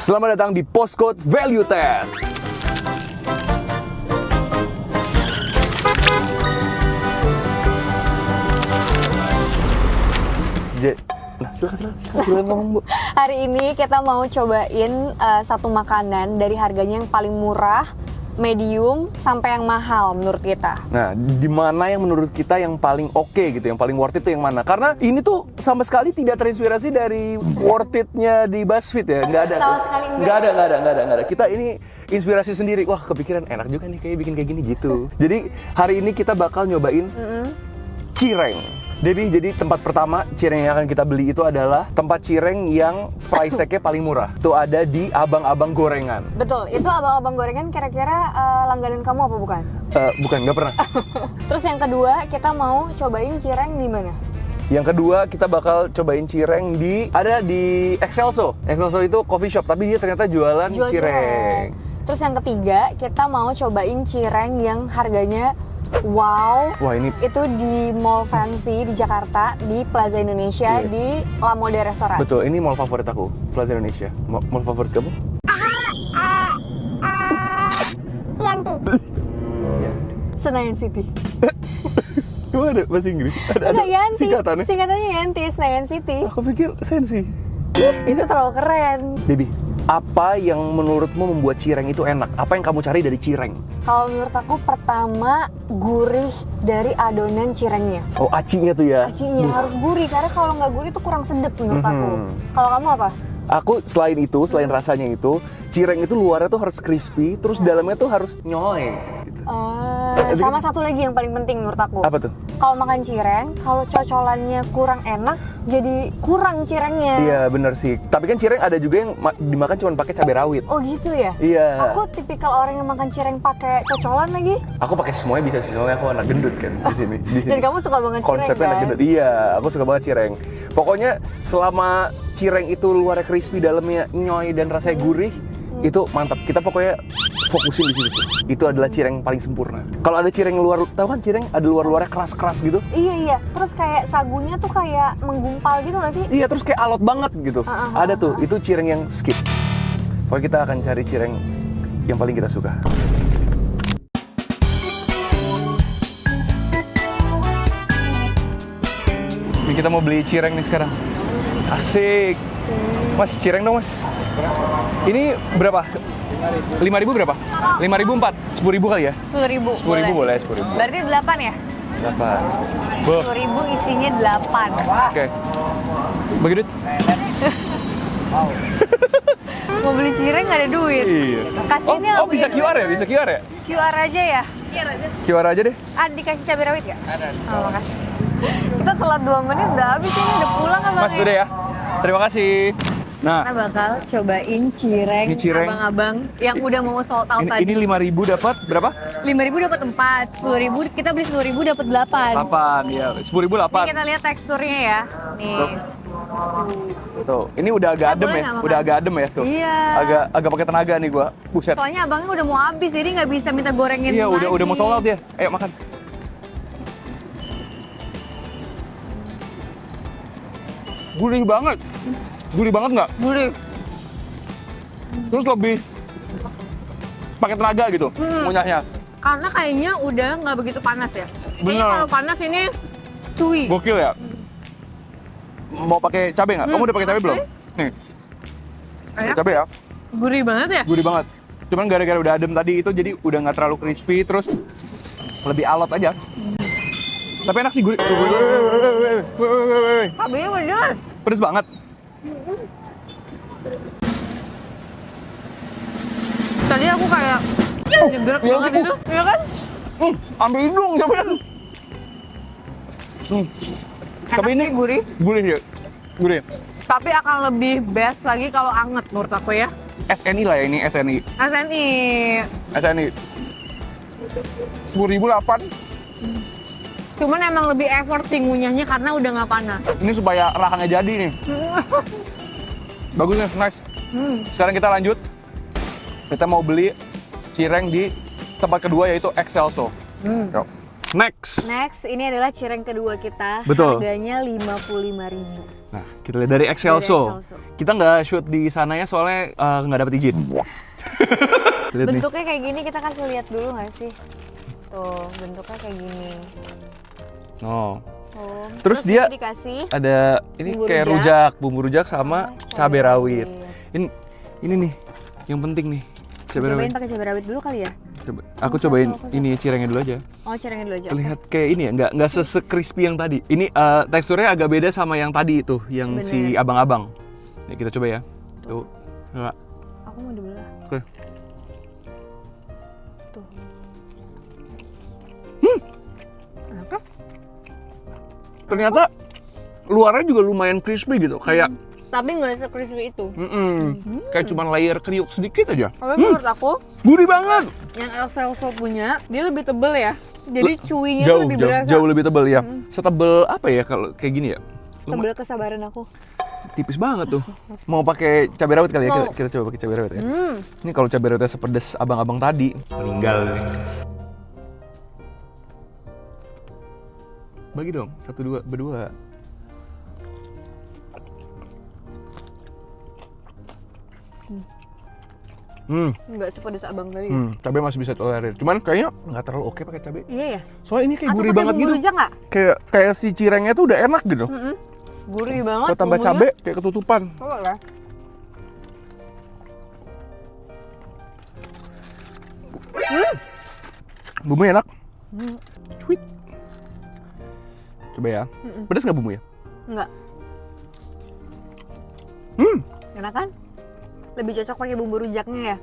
Selamat datang di Postcode Value Test. Silakan ngomong, Bu. Hari ini kita mau cobain satu makanan dari harganya yang paling murah, medium, sampai yang mahal menurut kita. Nah, di mana yang menurut kita yang paling oke gitu, yang paling worth it itu yang mana? Karena ini tuh sama sekali tidak terinspirasi dari worth it-nya di BuzzFeed ya, nggak ada. Sama sekali nggak ada. Kita ini inspirasi sendiri. Wah, kepikiran enak juga nih kayak bikin kayak gini gitu. Jadi hari ini kita bakal nyobain cireng. Jadi tempat pertama cireng yang akan kita beli itu adalah tempat cireng yang price tag-nya paling murah. Itu ada di Abang-Abang Gorengan. Betul, itu abang-abang gorengan kira-kira langganan kamu apa bukan? Bukan, nggak pernah. Terus yang kedua, kita mau cobain cireng di mana? Yang kedua kita bakal cobain cireng ada di Excelso. Excelso itu coffee shop, tapi dia ternyata jualan cireng. Terus yang ketiga, kita mau cobain cireng yang harganya wow. Wah, ini Itu di Mall Fancy di Jakarta, di Plaza Indonesia, Iya. di La Mode Restoran. betul, ini mall favorit aku, Plaza Indonesia. Mall favorit kamu? Senayan City. Gimana bahasa Inggris? Ada Yanti. singkatannya? Singkatannya Yanti, Senayan City. Aku pikir Sensi. Itu terlalu keren. Baby, apa yang menurutmu membuat cireng itu enak? Apa yang kamu cari dari cireng? Kalau menurut aku pertama gurih dari adonan cirengnya. Oh, acinya tuh ya? Acinya harus gurih karena kalau nggak gurih itu kurang sedap menurut aku. Kalau kamu apa? Aku selain rasanya itu, cireng itu luarnya tuh harus crispy, terus dalamnya tuh harus nyoy. Sama satu lagi yang paling penting menurut aku. Apa tuh? Kalau makan cireng, kalau cocolannya kurang enak, jadi kurang cirengnya. Iya, bener sih. Tapi kan cireng ada juga yang dimakan cuma pakai cabai rawit. Oh gitu ya? Iya. Aku tipikal orang yang makan cireng pakai cocolan lagi. Aku pakai semuanya bisa sih, soalnya aku anak gendut kan di sini. Dan kamu suka banget cireng Konsepnya kan? anak gendut. Iya, aku suka banget cireng. Pokoknya selama cireng itu luarnya crispy, dalamnya nyoy dan rasanya gurih, itu mantap. Kita pokoknya fokusin di situ. Itu adalah cireng yang paling sempurna. Kalau ada cireng luar, tahu kan cireng ada luarnya keras-keras gitu? Iya. Terus kayak sagunya tuh kayak menggumpal gitu nggak sih? Iya, terus kayak alot banget gitu. Ada tuh, itu cireng yang skip. Pokoknya kita akan cari cireng yang paling kita suka. Ini kita mau beli cireng nih sekarang. Asik. Mas, cireng dong, Mas. Ini berapa? 5.000 berapa? 5.000 4? 10.000 kali ya? 10.000. 10.000 boleh, 10.000. Berarti 8 ya? 8. Boh. 10.000 isinya 8. Oke. Bagi duit? Mau beli cireng nggak ada duit. Iya. Kasih ini Oh, bisa QR ya? Bisa QR ya? QR aja ya? QR aja deh. Dikasih cabai rawit nggak? Ada. Oh, makasih. Kita telat 2 menit udah habis ini, udah pulang kan Bang? Mas, udah ya. Terima kasih. Nah, Kita bakal cobain cireng, Ini cireng. abang-abang yang udah mau sold out tadi. ini 5.000 dapat berapa? 5.000 dapat 4, 10.000 kita beli 10.000 dapat 8. 8, ya. 10.000 Ini 8. kita lihat teksturnya ya. Nih. Tuh, ini udah agak adem boleh ya. nggak makan? Udah agak adem ya tuh. Iya. Agak pakai tenaga nih gua. Buset. Soalnya abangnya udah mau habis, jadi nggak bisa minta gorengin Iya, lagi. udah mau sold out ya. Ayo makan. Gurih banget. Gurih banget nggak? Gurih. Terus lebih pakai tenaga gitu ngunyahnya. Karena kayaknya udah nggak begitu panas ya. Kayaknya Bener. kalau panas ini cuy. Gokil ya. Mau pakai cabai nggak? Kamu udah pakai cabai belum? Nih, Kayak cabai ya. gurih banget ya. Gurih banget. Cuman gara-gara udah adem tadi itu jadi udah nggak terlalu crispy, terus lebih alot aja. Tapi enak sih, gurih. Cabenya bener. Pedes banget. Tadi aku kayak nyegrek iya, banget gitu. itu, iya kan? Ambil hidung cabainya. Tapi Enak ini sih, gurih. gurih ya. Gurih. Tapi akan lebih best lagi kalau anget menurut aku ya. SNI lah ya ini, SNI. SNI. SNI. 10.000 8. Cuman emang lebih effort sih ngunyahnya karena udah nggak panas. Ini supaya rahangnya jadi nih. Bagus nih, nice. Sekarang kita lanjut. Kita mau beli cireng di tempat kedua yaitu Excelso. Yuk. Next, ini adalah cireng kedua kita. Betul. Harganya 55.000. Nah, kita lihat dari Excelso. Kita nggak shoot di sananya soalnya nggak dapet izin. Lihat nih. Bentuknya kayak gini, kita kasih lihat dulu nggak sih? Tuh, bentuknya kayak gini. Oh. Oh. Terus dia ini dikasih ada ini bumbu kayak rujak. bumbu rujak sama cabai rawit. Ini nih, yang penting nih. Cabai rawit. Cobain pakai cabai rawit dulu kali ya? Aku cobain ini cirengnya dulu aja. Oh, cirengnya dulu aja. Terlihat kayak ini ya, nggak crispy yang tadi. Ini teksturnya agak beda sama yang tadi itu, yang Bener. si abang-abang. Nih kita coba ya. Tuh. Nggak. Aku mau dibelah. Oke. Tuh. Apa? Ternyata luarnya juga lumayan crispy gitu, kayak Tapi nggak se-crispy itu. kayak cuman layer kriuk sedikit aja. Tapi menurut aku, Gurih banget. yang Excelso punya, dia lebih tebel ya. Jadi cuinya tuh lebih berasa. Jauh lebih tebal ya. Setebel apa ya kalau kayak gini ya? Tebel kesabaran aku. Tipis banget tuh. Mau pakai cabai rawit kali ya? Mau. Kita coba pakai cabai rawit ya. Ini kalau cabai rawitnya sepedes abang-abang tadi, meninggal nih. Bagi dong, 1, 2, berdua. Nggak sepedes abang tadi. Cabai masih bisa tolerir. Cuman kayaknya nggak terlalu oke pakai cabai. Iya ya? Soalnya ini kayak Atau gurih pakai banget bumbu gitu. rujak nggak? Kayak si cirengnya tuh udah enak gitu. Gurih banget. Kalau tambah bumbunya. cabai kayak ketutupan. Coba ya. Bumbunya enak. Sweet. Coba ya. Pedas nggak bumbunya? Enggak. Enak kan? Lebih cocok pakai bumbu rujaknya ya.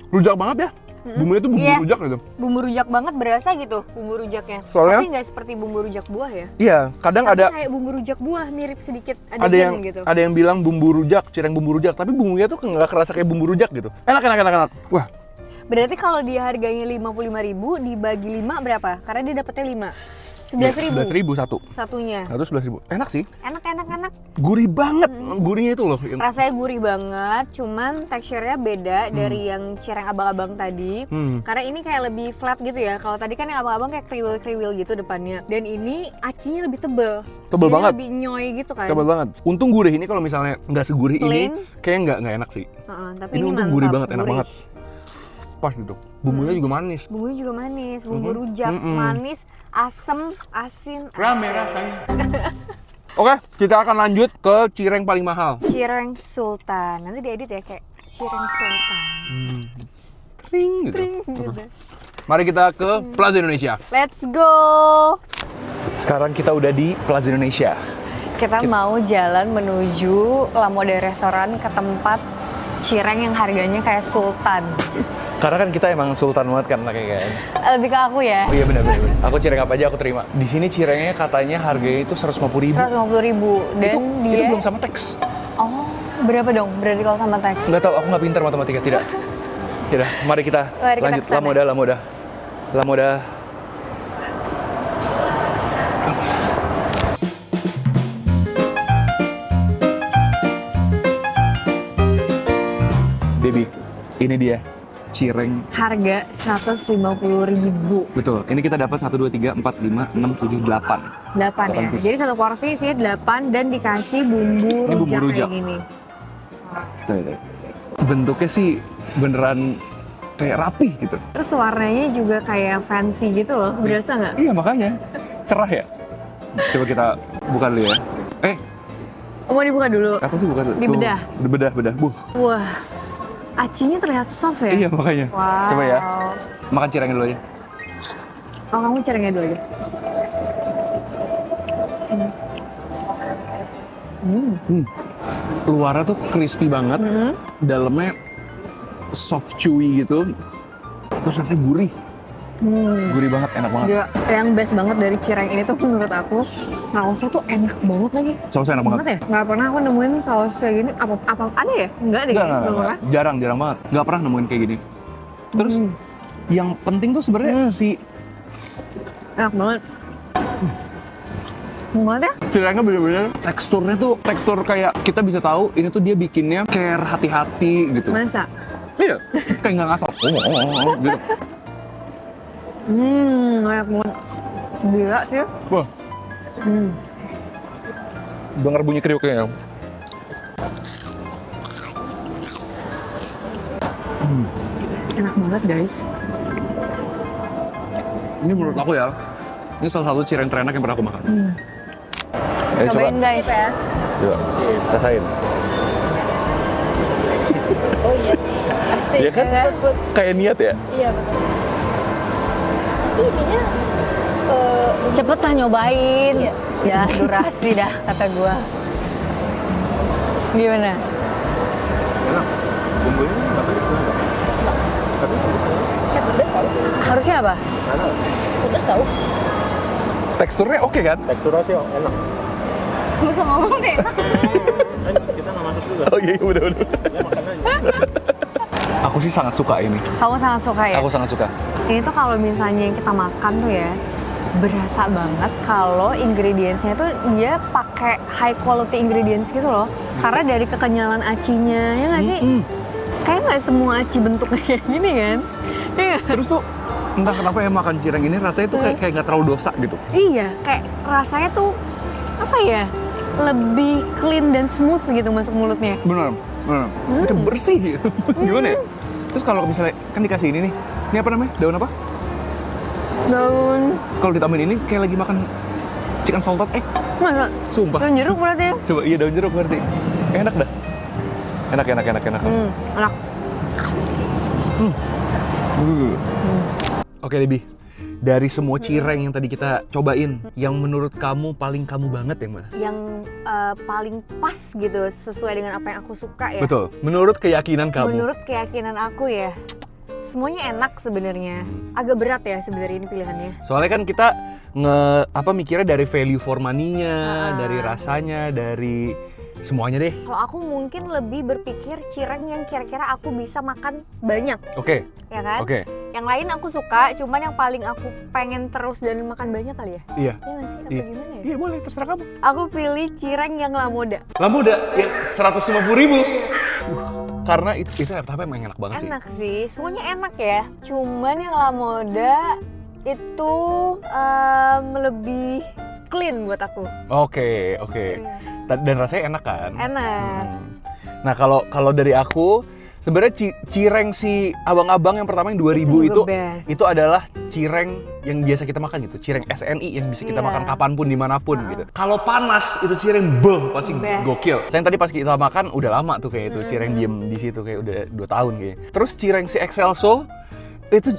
Rujak banget ya. Bumbunya tuh bumbu Iya. rujak gitu. Bumbu rujak banget berasa gitu bumbu rujaknya. Soalnya- Tapi nggak seperti bumbu rujak buah ya. Iya, kadang Tapi ada kayak bumbu rujak buah mirip sedikit ada yang gitu. ada yang bilang bumbu rujak, cireng bumbu rujak, tapi bumbunya tuh nggak kerasa kayak bumbu rujak gitu. Enak. Wah, Berarti kalau dia harganya 55.000 dibagi 5 berapa? Karena dia dapetnya 5. 11.000 11.000 satu. satunya. Satu 11.000. Enak sih. Enak. Gurih banget. Gurihnya itu loh. Rasanya gurih banget, cuman teksturnya beda dari yang cireng abang-abang tadi. Karena ini kayak lebih flat gitu ya. Kalau tadi kan yang abang-abang kayak kriwil-kriwil gitu depannya. Dan ini acinya lebih tebel. Tebel Jadi banget. lebih nyoy gitu kan. Tebal banget. Untung gurih ini kalau misalnya nggak segurih ini, Plain. kayaknya nggak enak sih. Tapi Ini untung mantap, gurih banget, enak gurih. banget. Pas gitu. Bumbunya juga manis. Bumbunya juga manis, bumbu rujak, manis, asem, asin, Rame asin. rasanya. Oke, kita akan lanjut ke cireng paling mahal. Cireng Sultan. Nanti diedit ya kayak cireng Sultan. Kering gitu. Tring, gitu. Mari kita ke Plaza Indonesia. Let's go. Sekarang kita udah di Plaza Indonesia. Kita mau jalan menuju La Mode Restoran ke tempat cireng yang harganya kayak Sultan. Karena kan kita emang sultan banget kan kayaknya. Lebih ke aku ya. Oh iya benar. Aku cireng apa aja aku terima. Di sini cirengnya katanya harganya itu 150.000. 150.000 dan itu dia belum sama teks. Oh, berapa dong berarti kalau sama teks? Nggak tahu, aku nggak pintar matematika, tidak. Tidak, mari kita lanjut. kesana. La Moda. Baby, ini dia cireng. Harga 150.000. Betul, ini kita dapat 1, 2, 3, 4, 5, 6, 7, 8. 8 ya. piece. Jadi satu porsi isinya 8 dan dikasih bumbu Ini bumbu rujak rujak. kayak gini. Bentuknya sih beneran kayak rapih gitu. Terus warnanya juga kayak fancy gitu loh. Berasa nggak? Iya makanya, cerah ya. Coba kita buka dulu ya. Mau dibuka dulu. Aku sih buka dulu. Dibedah? Tuh, dibedah. Wah, acinya terlihat soft ya? Iya makanya. Wow. Coba ya, makan cirengnya dulu aja. Oh, kamu cirengnya dulu aja. Luarnya tuh crispy banget, dalamnya soft chewy gitu, terus rasanya gurih. Gurih banget, enak banget. Juga yang best banget dari cireng ini tuh menurut aku sausnya tuh enak banget lagi. Sausnya enak banget. Ya? Nggak pernah aku nemuin saus kayak gini. Apa ada ya? Enggak deh. Enggak, Belum pernah. jarang banget. Nggak pernah nemuin kayak gini. Terus yang penting tuh sebenarnya si Enak banget. Banget ya? cirengnya bener-bener teksturnya tuh tekstur kayak kita bisa tahu ini tuh dia bikinnya care hati-hati gitu. Masa? Iya, kayak nggak ngasal. Gitu. Banyak banget. Gila sih. Wah, dengar bunyi kriuknya ya. Enak banget guys. Ini menurut aku ya, ini salah satu cireng terenak yang pernah aku makan. Ayo Cobain guys ya. Coba, rasain. Oh iya sih. Asik. Iya kan? Kayak niat ya? Iya betul. Ininya cepet lah nyobain. Ya durasi dah kata gua. Gimana? Enak. Bumbunya nggak pedes. Tapi pedes tahu. Harusnya apa? Pedes tahu. Teksturnya oke kan? Teksturnya sih enak. Gak usah ngomong deh. Kita nggak masuk juga. Oh iya, bener-bener. Ya makan aja. Aku sih sangat suka ini. Kamu sangat suka ya? Aku sangat suka. Ini tuh kalau misalnya yang kita makan tuh ya, berasa banget kalau ingredientsnya tuh dia pakai high quality ingredients gitu loh. Karena dari kekenyalan acinya, ya nggak sih? Kayak nggak semua aci bentuknya kayak gini kan? Iya nggak? Terus tuh entah kenapa ya makan cireng ini rasanya tuh kayak nggak terlalu dosa gitu. Iya, kayak rasanya tuh apa ya? Lebih clean dan smooth gitu masuk mulutnya. Bener. Itu bersih gitu. Gimana ya? Terus kalau misalnya kan dikasih ini nih, ini apa namanya? Daun apa? Daun Kalau ditambahin ini kayak lagi makan chicken salted egg. masa? Sumpah. Daun jeruk berarti? Coba iya daun jeruk berarti. Enak dah. Enak. Enak. Oke Debbie, dari semua cireng yang tadi kita cobain, yang menurut kamu paling kamu banget yang mana? Yang paling pas gitu sesuai dengan apa yang aku suka ya. Betul. Menurut keyakinan kamu. Menurut keyakinan aku ya, semuanya enak sebenarnya. Agak berat ya sebenarnya ini pilihannya. Soalnya kan kita mikirnya dari value for money-nya, dari rasanya, dari semuanya deh. Kalau aku mungkin lebih berpikir cireng yang kira-kira aku bisa makan banyak, Oke. ya kan? Oke. Yang lain aku suka, cuman yang paling aku pengen terus dan makan banyak kali ya. Iya. Iya nggak sih? Apa Iya. gimana ya? Iya boleh, terserah kamu. Aku pilih cireng yang La Moda. La Moda yang 150.000. Karena itu apa emang enak banget sih. Enak sih, semuanya enak ya. Cuman yang La Moda itu lebih clean buat aku. Oke. Dan rasanya enak kan? Enak. Nah kalau dari aku sebenarnya cireng si abang-abang yang pertama yang 2000 Itu itu juga best. itu adalah cireng yang biasa kita makan gitu, cireng SNI yang bisa kita Iya. makan kapanpun dimanapun gitu. Kalau panas itu cireng pasti Best. gokil. Saya tadi pas kita makan udah lama tuh kayak itu cireng diem di situ kayak udah 2 tahun kayaknya. Terus cireng si Excelso itu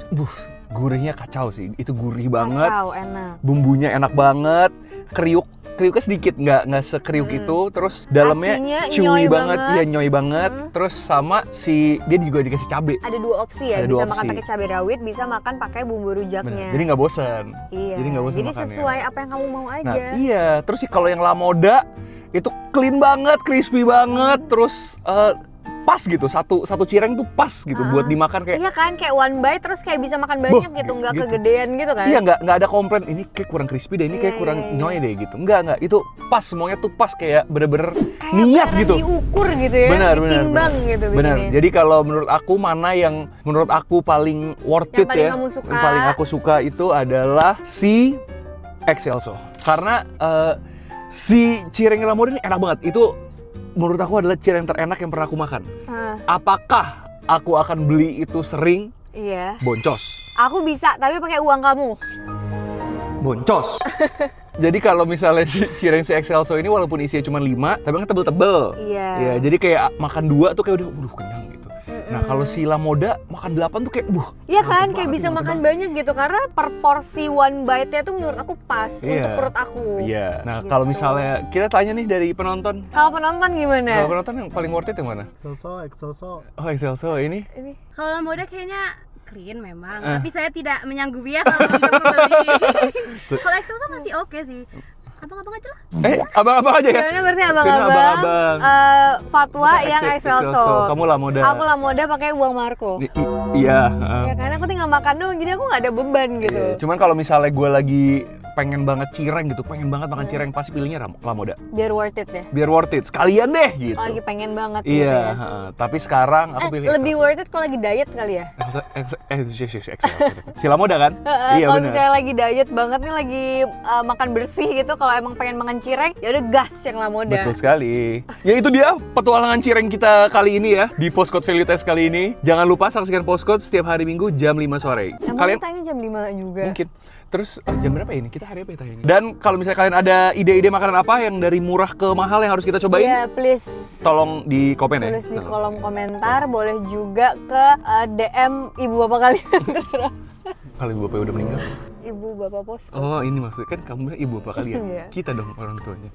gurihnya kacau sih, itu gurih banget. Kacau, enak. Bumbunya enak banget, kriuknya sedikit, nggak sekriuk itu, terus dalamnya Acinya chewy nyoy banget, banget. iya nyoy banget, terus sama dia juga dikasih cabe. Ada 2 opsi ya, Ada bisa 2 makan opsi. pakai cabai rawit, bisa makan pakai bumbu rujaknya. Bener. Jadi nggak bosan. Iya. Jadi nggak bosan Jadi makannya. sesuai apa yang kamu mau aja. Nah iya, terus sih kalau yang La Moda itu clean banget, crispy banget, terus pas gitu, satu cireng tuh pas gitu buat dimakan kayak. Iya kan, kayak one bite terus kayak bisa makan banyak gitu, nggak gitu. kegedean gitu kan? Iya nggak ada komplain ini kayak kurang crispy deh, ini kayak Iya, kurang iya, iya. nyoy deh gitu. Nggak itu pas, semuanya tuh pas kayak bener-bener Kayak niat beneran gitu. diukur gitu ya, ditimbang gitu Bener. bikinnya. Jadi kalau menurut aku mana yang menurut aku paling worth Yang it paling ya, kamu suka. yang paling aku suka itu adalah si Excelso. Karena si cireng La Moda ini enak banget. Itu menurut aku adalah cireng terenak yang pernah aku makan. Apakah aku akan beli itu sering? Iya. Boncos. Aku bisa, tapi pakai uang kamu. Boncos. Jadi kalau misalnya cireng si Excelso ini walaupun isinya cuma 5, tapi kan tebel-tebel. Iya. Ya, jadi kayak makan 2 tuh kayak udah kenyang gitu. Nah, kalau si La Moda makan 8 tuh kayak Iya kan, mantep kayak banget, bisa mantep makan banget. banyak gitu karena per porsi one bite-nya tuh menurut aku pas Iya. untuk perut aku. Iya. Nah, Gitu. kalau misalnya kita tanya nih dari penonton, Kalau penonton gimana? kalau penonton yang paling worth it yang mana? Excelso. Oh, Excelso ini. Ini Kalau La Moda kayaknya clean memang, Eh. tapi saya tidak menyanggupi ya kalau untuk membeli. Kalau Excelso masih oke sih. Abang-abang aja lah. Abang-abang aja ya? gimana berarti Karena abang-abang? abang-abang. Fatwa yang Excelso. Kamu La Moda. Aku La Moda pakai uang Marco. Iya. Ya karena aku tinggal makan doang, jadi aku nggak ada beban gitu. Iya. Cuman kalau misalnya gue lagi pengen banget cireng gitu, pengen banget makan cireng, pasti pilihnya La Moda. Biar worth it ya. Biar worth it, sekalian deh gitu. Lagi pengen banget gitu Iya, ya. tapi sekarang aku pilih Lebih Excelsior. worth it kalau lagi diet kali ya. Excelsior. Si La Moda kan? Iya Kalau benar. misalnya lagi diet banget nih, lagi makan bersih gitu, kalau emang pengen makan cireng, ya udah gas yang La Moda. Betul sekali. Ya itu dia petualangan cireng kita kali ini ya di Postcode Value Test kali ini. Jangan lupa saksikan Postcode setiap hari Minggu jam 5 sore. Emang Kalian tayangnya jam 5 juga. mungkin. Terus jam berapa ini? Kita hari apa ya tayangnya? Dan kalau misalnya kalian ada ide-ide makanan apa yang dari murah ke mahal yang harus kita cobain, Iya, please tolong di komen ya. tulis di kolom komentar, boleh juga ke DM ibu bapak kalian terserah. Kalau ibu bapaknya udah meninggal. Ibu bapak Posko. Oh ini maksudnya kan kamu bilang ibu bapak kalian. Iya. Kita dong orang tuanya.